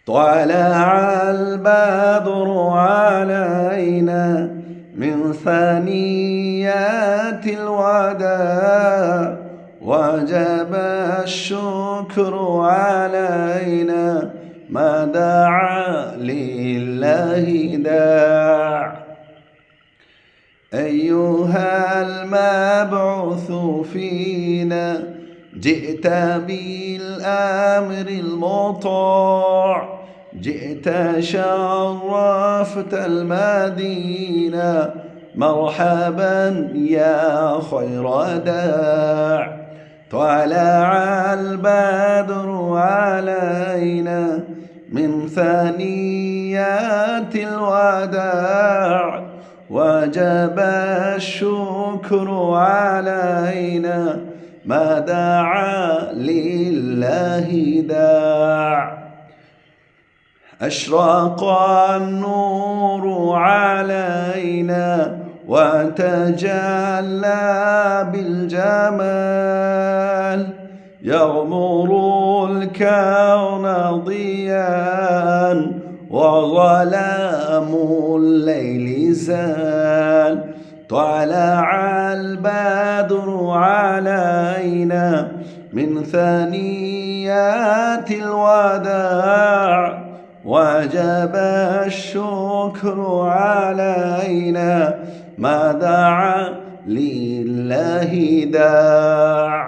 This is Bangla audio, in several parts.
طلع البدر علينا من ثنيات الوداع وجب الشكر علينا ما دعا لله داع. أيها المبعوث فينا جئت بالأمر المطاع، جئت شرفت المدينة مرحبا يا خير داع. طلع البدر علينا من ثنيات الوداع وجب الشكر علينا ما دعا لله داع. أشرق النور علينا وتجلى بالجمال يغمر الكون ضياء وظلام الليل زال. طلع البدر علينا من ثنيات الوداع وجب الشكر علينا ما دعا لله داع.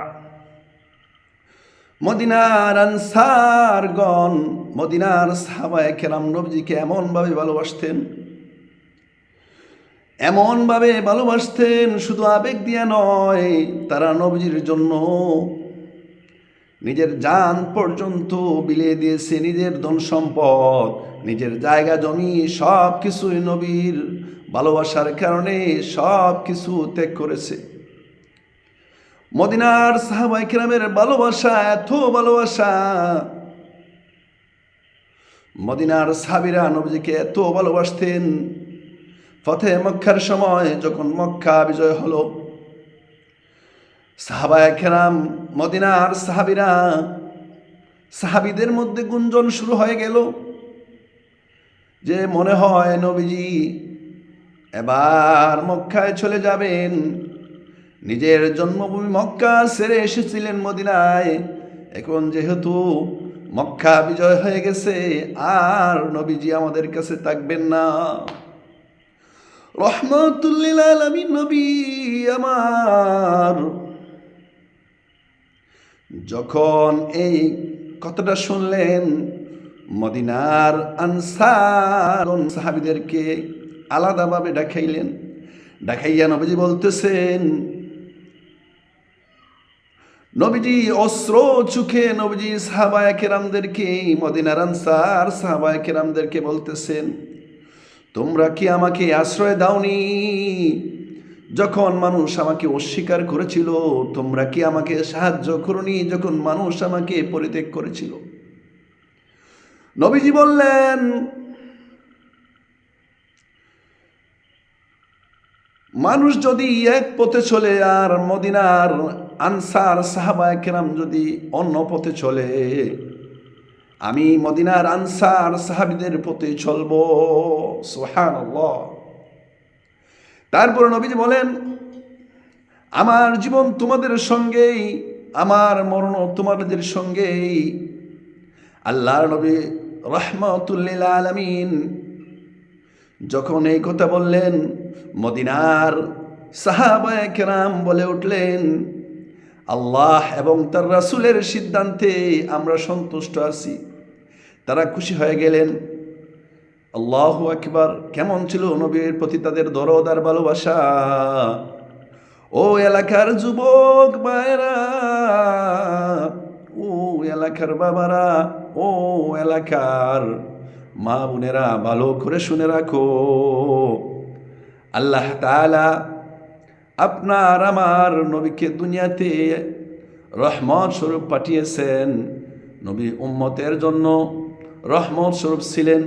মদিনার আনসারগণ, মদিনার সাহাবায়ে কেরাম নবীজিকে এমনভাবে ভালোবাসতেন, এমনভাবে ভালোবাসতেন, শুধু আবেগ দিয়ে নয়, তারা নবীজির জন্য নিজের জান পর্যন্ত বিলিয়ে দিয়েছে, নিজের ধন সম্পদ, নিজের জায়গা জমি সব কিছুই নবীর ভালোবাসার কারণে সব কিছু ত্যাগ করেছে। মদিনার সাহাবায়ে কেরামের ভালোবাসা এত ভালোবাসা, মদিনার সাহাবীরা নবীজিকে এত ভালোবাসতেন। ফতেহ মক্কার সময় যখন মক্কা বিজয় হলো, সাহাবায়ে কেরাম, মদিনার সাহাবীরা, সাহাবীদের মধ্যে গুঞ্জন শুরু হয়ে গেল যে মনে হয় নবীজি এবার মক্কায় চলে যাবেন। নিজের জন্মভূমি মক্কা ছেড়ে এসেছিলেন মদিনায়, এখন যেহেতু মক্কা বিজয় হয়ে গেছে আর নবীজি আমাদের কাছে থাকবেন না। রহমাতুল লিল আলামিন নবী আমার যখন এই কথাটা শুনলেন, মদিনার আনসার সাহাবীদেরকে আলাদাভাবে ডাকাইলেন। ডাকাইয়া নবীজি বলতেছেন, নবীজি অস্ত্র চোখে নবীজি সাহাবায়ে কেরামদেরকে, মদিনার আনসার সাহাবায়ে কেরামদেরকে বলতেছেন, তোমরা কি আমাকে আশ্রয় দাওনি যখন মানুষ আমাকে অস্বীকার করেছিল? তোমরা কি আমাকে সাহায্য করনি যখন মানুষ আমাকে পরিত্যাগ করেছিল? নবীজি বললেন, মানুষ যদি এক পথে চলে আর মদিনার আনসার সাহাবায়ে কেরাম যদি অন্য পথে চলে, আমি মদিনার আনসার সাহাবীদের পথে চলবো। সুবহানাল্লাহ। তারপর নবীজি বলেন, আমার জীবন তোমাদের সঙ্গেই, আমার মরণ তোমাদের সঙ্গেই। আল্লাহর নবী রাহমাতুল লিল আলামিন যখন এই কথা বললেন, মদিনার সাহাবায়ে কেরাম বলে উঠলেন, আল্লাহ এবং তার রাসূলের সিদ্ধান্তে আমরা সন্তুষ্ট আছি। তারা খুশি হয়ে গেলেন। আল্লাহু আকবার। কেমন ছিল নবীর প্রতি তাদের দরদ আর ভালোবাসা! ও এলাকার যুবক ভাইরা, ও এলাকার বাবারা, ও এলাকার মা বোনেরা, ভালো করে শুনে রাখো, আল্লাহ তাআলা আপনার আমার নবীকে দুনিয়াতে রহমত স্বরূপ পাঠিয়েছেন। নবী উম্মতের জন্য রহমত স্বরূপ ছিলেন।